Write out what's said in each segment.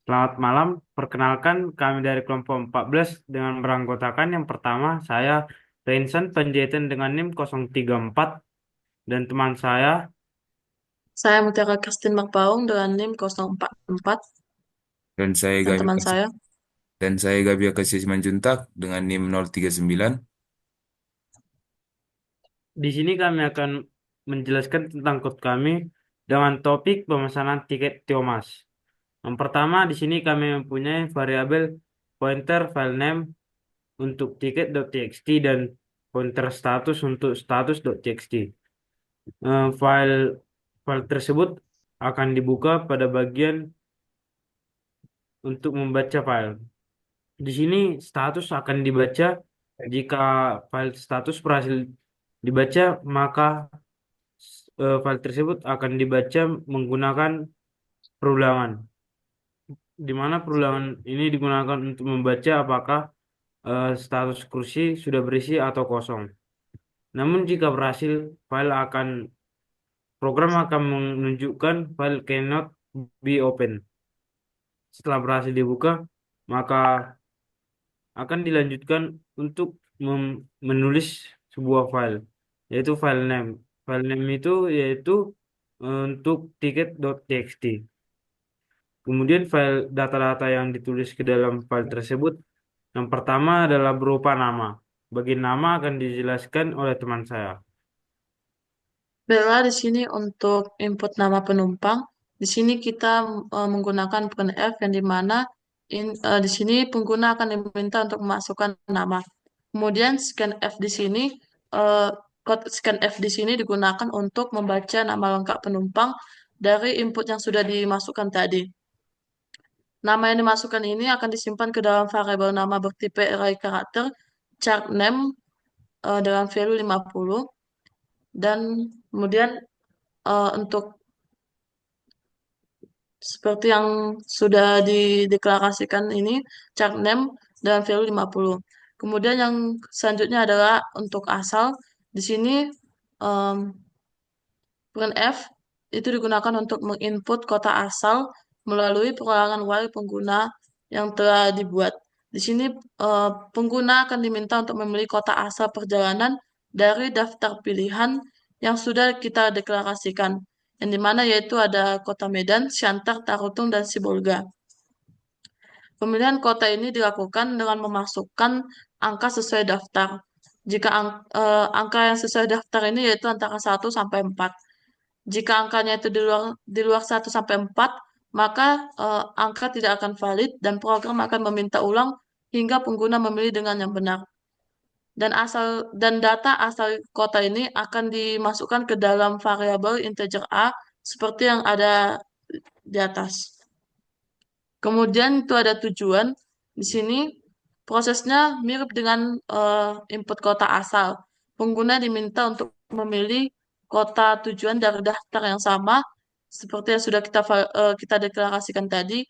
Selamat malam, perkenalkan kami dari kelompok 14 dengan beranggotakan yang pertama saya Reinsan Panjaitan dengan NIM 034 dan teman saya Saya Mutiara Christine Magpaung dengan NIM 044 Dan saya dan Gabi teman Kasih saya. dan saya Gabi Kasih Simanjuntak dengan NIM 039. di sini kami akan menjelaskan tentang kode kami dengan topik pemesanan tiket Tiomas. Yang pertama di sini kami mempunyai variabel pointer file name untuk tiket.txt dan pointer status untuk status.txt. File file tersebut akan dibuka pada bagian untuk membaca file. Di sini status akan dibaca jika file status berhasil dibaca, maka file tersebut akan dibaca menggunakan perulangan. Di mana perulangan ini digunakan untuk membaca apakah status kursi sudah berisi atau kosong. Namun jika berhasil, file akan program akan menunjukkan file cannot be open. Setelah berhasil dibuka, maka akan dilanjutkan untuk menulis sebuah file, yaitu file name. File name itu yaitu untuk tiket.txt. Kemudian file data-data yang ditulis ke dalam file tersebut, yang pertama adalah berupa nama. Bagi nama akan dijelaskan oleh teman saya. Bella di sini untuk input nama penumpang. Di sini kita menggunakan printf yang dimana di sini pengguna akan diminta untuk memasukkan nama. Kemudian scanf di sini eh, kode scanf di sini digunakan untuk membaca nama lengkap penumpang dari input yang sudah dimasukkan tadi. Nama yang dimasukkan ini akan disimpan ke dalam variabel nama bertipe array karakter chart name dengan value 50 dan kemudian untuk seperti yang sudah dideklarasikan ini chart name dengan value 50. Kemudian yang selanjutnya adalah untuk asal. Di sini em, printf itu digunakan untuk menginput kota asal melalui pengulangan while pengguna yang telah dibuat. Di sini pengguna akan diminta untuk memilih kota asal perjalanan dari daftar pilihan yang sudah kita deklarasikan, yang dimana yaitu ada kota Medan, Siantar, Tarutung, dan Sibolga. Pemilihan kota ini dilakukan dengan memasukkan angka sesuai daftar. Jika angka yang sesuai daftar ini yaitu antara 1 sampai 4. Jika angkanya itu di luar 1 sampai 4, maka angka tidak akan valid dan program akan meminta ulang hingga pengguna memilih dengan yang benar. Dan data asal kota ini akan dimasukkan ke dalam variabel integer A seperti yang ada di atas. Kemudian itu ada tujuan. Di sini prosesnya mirip dengan input kota asal. Pengguna diminta untuk memilih kota tujuan dari daftar yang sama seperti yang sudah kita deklarasikan tadi,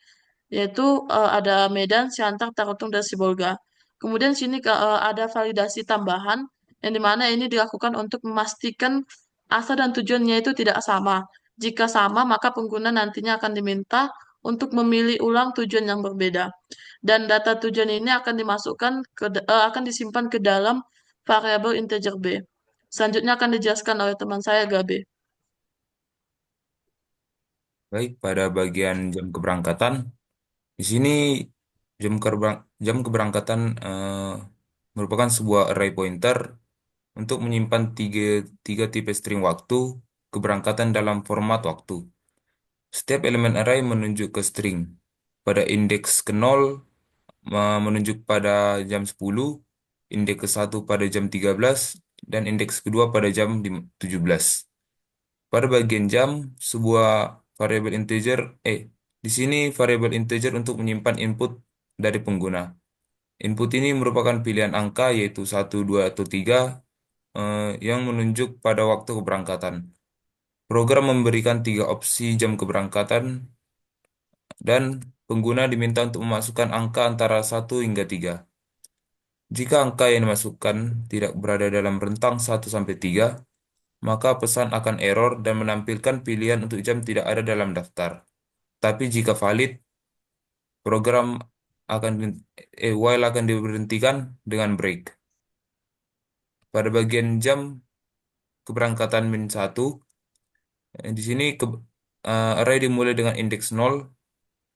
yaitu ada Medan, Siantar, Tarutung, dan Sibolga. Kemudian sini ada validasi tambahan yang dimana ini dilakukan untuk memastikan asal dan tujuannya itu tidak sama. Jika sama, maka pengguna nantinya akan diminta untuk memilih ulang tujuan yang berbeda. Dan data tujuan ini akan akan disimpan ke dalam variabel integer B. Selanjutnya akan dijelaskan oleh teman saya Gabe. Baik, pada bagian jam keberangkatan, di sini jam keberangkatan merupakan sebuah array pointer untuk menyimpan tiga tipe string waktu keberangkatan dalam format waktu. Setiap elemen array menunjuk ke string. Pada indeks ke 0 menunjuk pada jam 10, indeks ke 1 pada jam 13, dan indeks kedua pada jam 17. Pada bagian jam, sebuah variabel integer, di sini variabel integer untuk menyimpan input dari pengguna. Input ini merupakan pilihan angka yaitu 1, 2, atau 3 yang menunjuk pada waktu keberangkatan. Program memberikan tiga opsi jam keberangkatan dan pengguna diminta untuk memasukkan angka antara 1 hingga 3. Jika angka yang dimasukkan tidak berada dalam rentang 1 sampai 3, maka pesan akan error dan menampilkan pilihan untuk jam tidak ada dalam daftar. Tapi jika valid, program while akan diberhentikan dengan break. Pada bagian jam keberangkatan min 1, di sini array dimulai dengan indeks 0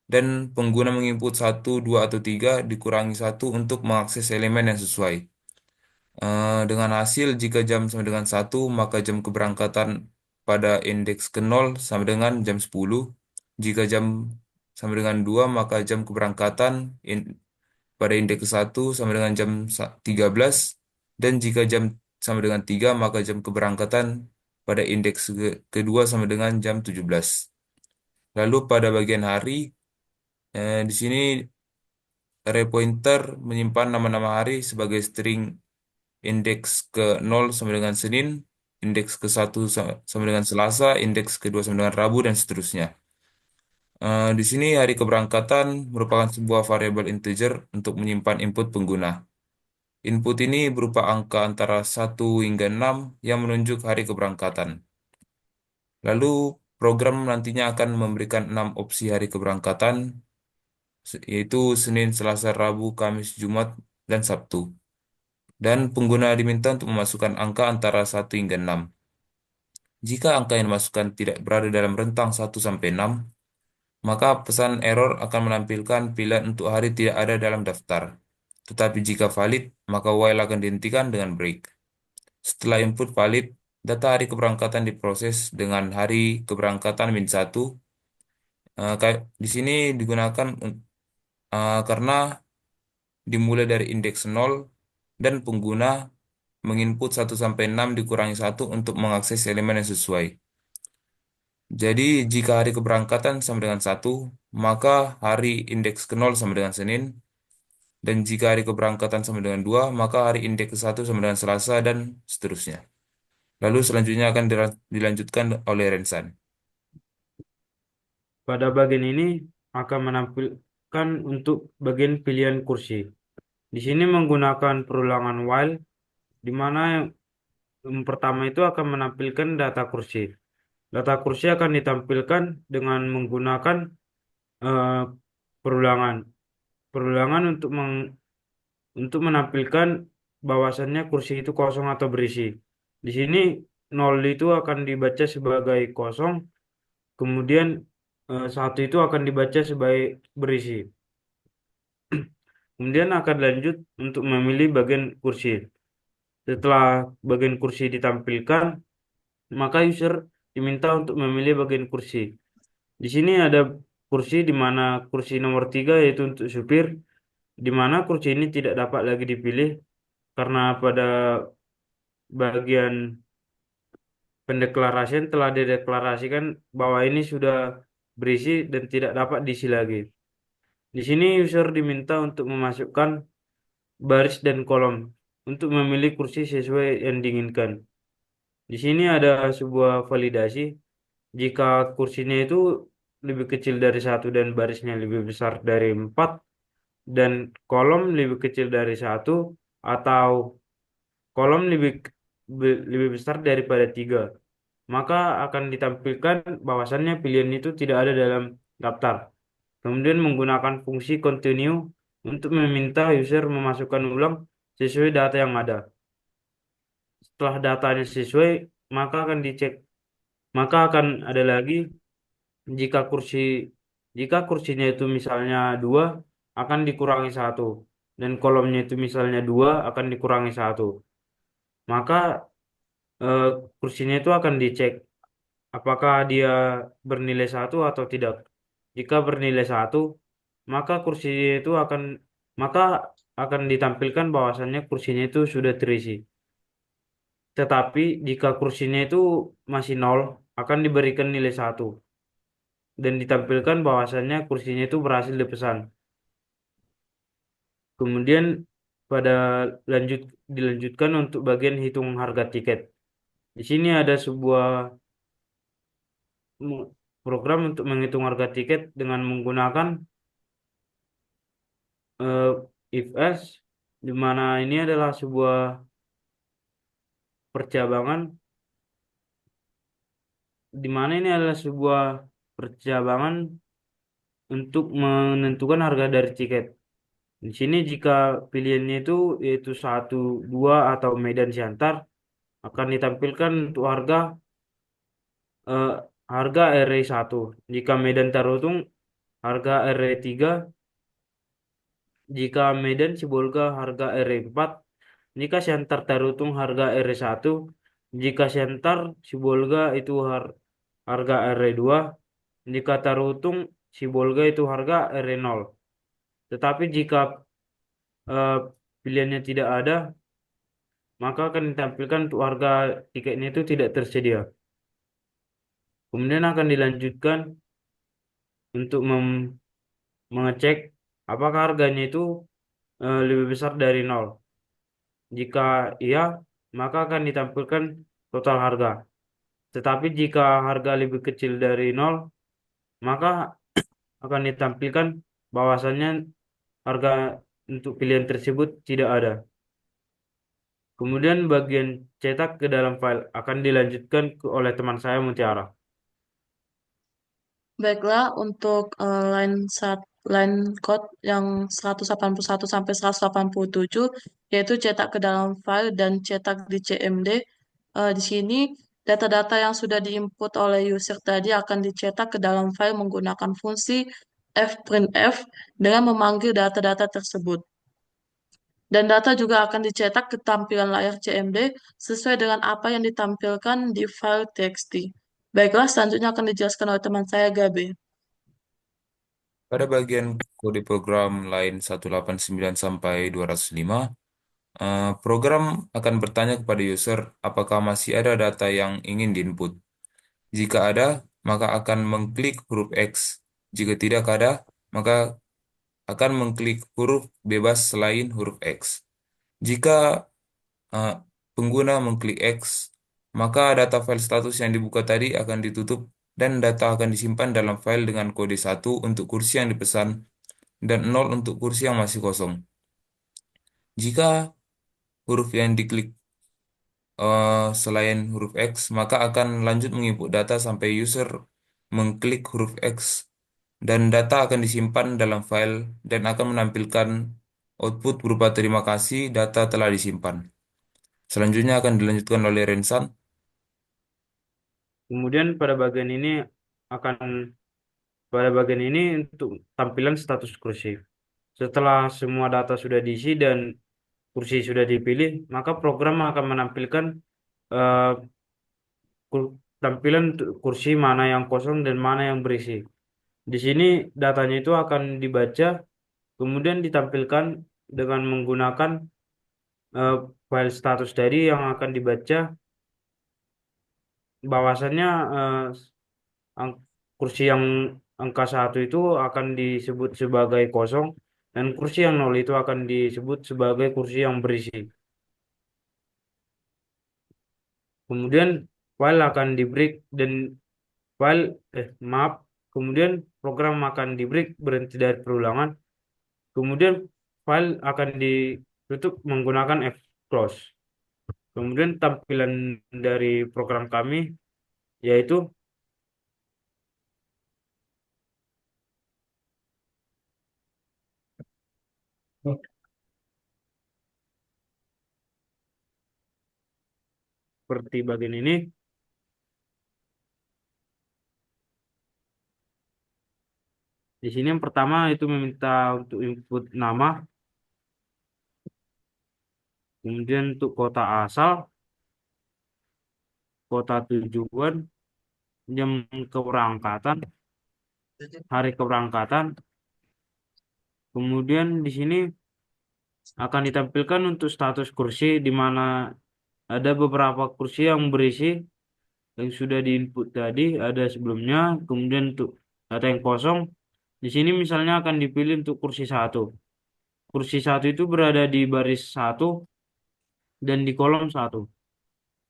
dan pengguna menginput 1, 2, atau 3 dikurangi 1 untuk mengakses elemen yang sesuai. Dengan hasil jika jam sama dengan 1, maka jam keberangkatan pada indeks ke 0 sama dengan jam 10. Jika jam sama dengan 2, maka jam keberangkatan pada indeks ke 1 sama dengan jam 13. Dan jika jam sama dengan 3, maka jam keberangkatan pada indeks kedua sama dengan jam 17. Lalu pada bagian hari, di sini array pointer menyimpan nama-nama hari sebagai string. Indeks ke 0 sama dengan Senin, indeks ke 1 sama dengan Selasa, indeks kedua sama dengan Rabu, dan seterusnya. Di sini hari keberangkatan merupakan sebuah variabel integer untuk menyimpan input pengguna. Input ini berupa angka antara 1 hingga 6 yang menunjuk hari keberangkatan. Lalu program nantinya akan memberikan 6 opsi hari keberangkatan, yaitu Senin, Selasa, Rabu, Kamis, Jumat, dan Sabtu. Dan pengguna diminta untuk memasukkan angka antara 1 hingga 6. Jika angka yang dimasukkan tidak berada dalam rentang 1 sampai 6, maka pesan error akan menampilkan pilihan untuk hari tidak ada dalam daftar. Tetapi jika valid, maka while akan dihentikan dengan break. Setelah input valid, data hari keberangkatan diproses dengan hari keberangkatan min 1. Di sini digunakan karena dimulai dari indeks 0 dan pengguna menginput 1 sampai 6 dikurangi 1 untuk mengakses elemen yang sesuai. Jadi, jika hari keberangkatan sama dengan 1, maka hari indeks ke 0 sama dengan Senin. Dan jika hari keberangkatan sama dengan 2, maka hari indeks ke 1 sama dengan Selasa, dan seterusnya. Lalu selanjutnya akan dilanjutkan oleh Rensan. Pada bagian ini akan menampilkan untuk bagian pilihan kursi. Di sini menggunakan perulangan while, di mana yang pertama itu akan menampilkan data kursi. Data kursi akan ditampilkan dengan menggunakan eh, perulangan. Perulangan untuk menampilkan bahwasannya kursi itu kosong atau berisi. Di sini 0 itu akan dibaca sebagai kosong, kemudian 1 itu akan dibaca sebagai berisi. Kemudian akan lanjut untuk memilih bagian kursi. Setelah bagian kursi ditampilkan, maka user diminta untuk memilih bagian kursi. Di sini ada kursi di mana kursi nomor 3 yaitu untuk supir, di mana kursi ini tidak dapat lagi dipilih karena pada bagian pendeklarasian telah dideklarasikan bahwa ini sudah berisi dan tidak dapat diisi lagi. Di sini user diminta untuk memasukkan baris dan kolom untuk memilih kursi sesuai yang diinginkan. Di sini ada sebuah validasi jika kursinya itu lebih kecil dari 1 dan barisnya lebih besar dari 4 dan kolom lebih kecil dari 1 atau kolom lebih besar daripada 3, maka akan ditampilkan bahwasannya pilihan itu tidak ada dalam daftar. Kemudian menggunakan fungsi continue untuk meminta user memasukkan ulang sesuai data yang ada. Setelah datanya sesuai, maka akan dicek. Maka akan ada lagi jika kursi jika kursinya itu misalnya 2 akan dikurangi 1 dan kolomnya itu misalnya 2 akan dikurangi 1. Maka eh, kursinya itu akan dicek apakah dia bernilai 1 atau tidak. Jika bernilai 1, maka kursi itu maka akan ditampilkan bahwasannya kursinya itu sudah terisi. Tetapi jika kursinya itu masih 0, akan diberikan nilai 1 dan ditampilkan bahwasannya kursinya itu berhasil dipesan. Kemudian pada dilanjutkan untuk bagian hitung harga tiket. Di sini ada sebuah program untuk menghitung harga tiket dengan menggunakan eh, if else, di mana ini adalah sebuah percabangan, di mana ini adalah sebuah percabangan untuk menentukan harga dari tiket. Di sini jika pilihannya itu yaitu satu, dua atau Medan Siantar akan ditampilkan untuk eh, harga RE 1. Jika Medan Tarutung harga RE 3, jika Medan Sibolga harga RE 4, jika Siantar Tarutung harga RE 1, jika Siantar Sibolga itu harga RE 2, jika Tarutung Sibolga itu harga RE 0. Tetapi jika eh, pilihannya tidak ada, maka akan ditampilkan untuk harga tiketnya itu tidak tersedia. Kemudian akan dilanjutkan untuk mengecek apakah harganya itu lebih besar dari nol. Jika iya, maka akan ditampilkan total harga. Tetapi jika harga lebih kecil dari nol, maka akan ditampilkan bahwasannya harga untuk pilihan tersebut tidak ada. Kemudian bagian cetak ke dalam file akan dilanjutkan oleh teman saya Mutiara. Baiklah, untuk line code yang 181 sampai 187, yaitu cetak ke dalam file dan cetak di CMD. Di sini data-data yang sudah diinput oleh user tadi akan dicetak ke dalam file menggunakan fungsi fprintf dengan memanggil data-data tersebut. Dan data juga akan dicetak ke tampilan layar CMD sesuai dengan apa yang ditampilkan di file txt. Baiklah, selanjutnya akan dijelaskan oleh teman saya, Gabe. Pada bagian kode program line 189 sampai 205, program akan bertanya kepada user apakah masih ada data yang ingin diinput. Jika ada, maka akan mengklik huruf X. Jika tidak ada, maka akan mengklik huruf bebas selain huruf X. Jika eh, pengguna mengklik X, maka data file status yang dibuka tadi akan ditutup dan data akan disimpan dalam file dengan kode 1 untuk kursi yang dipesan dan 0 untuk kursi yang masih kosong. Jika huruf yang diklik selain huruf X, maka akan lanjut menginput data sampai user mengklik huruf X dan data akan disimpan dalam file dan akan menampilkan output berupa terima kasih data telah disimpan. Selanjutnya akan dilanjutkan oleh Rensan. Kemudian akan pada bagian ini untuk tampilan status kursi. Setelah semua data sudah diisi dan kursi sudah dipilih, maka program akan menampilkan eh, tampilan untuk kursi mana yang kosong dan mana yang berisi. Di sini datanya itu akan dibaca, kemudian ditampilkan dengan menggunakan eh, file status dari yang akan dibaca bahwasannya ang- kursi yang angka satu itu akan disebut sebagai kosong dan kursi yang nol itu akan disebut sebagai kursi yang berisi. Kemudian file akan di break dan file maaf, kemudian program akan di break berhenti dari perulangan. Kemudian file akan ditutup menggunakan F-close. Kemudian tampilan dari program kami yaitu seperti bagian ini. Di sini yang pertama itu meminta untuk input nama, kemudian untuk kota asal, kota tujuan, jam keberangkatan, hari keberangkatan. Kemudian di sini akan ditampilkan untuk status kursi di mana ada beberapa kursi yang berisi yang sudah diinput tadi ada sebelumnya. Kemudian untuk data yang kosong di sini misalnya akan dipilih untuk kursi satu. Kursi satu itu berada di baris satu dan di kolom satu.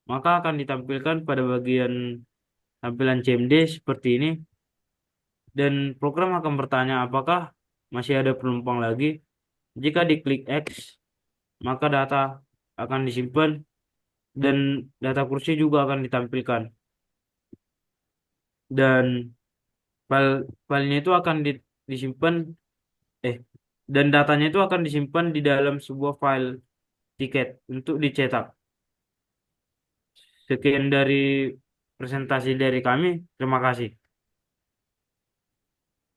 Maka akan ditampilkan pada bagian tampilan CMD seperti ini dan program akan bertanya apakah masih ada penumpang lagi. Jika diklik X, maka data akan disimpan dan data kursi juga akan ditampilkan. Dan filenya itu akan disimpan eh dan datanya itu akan disimpan di dalam sebuah file tiket untuk dicetak. Sekian dari presentasi dari kami. Terima kasih.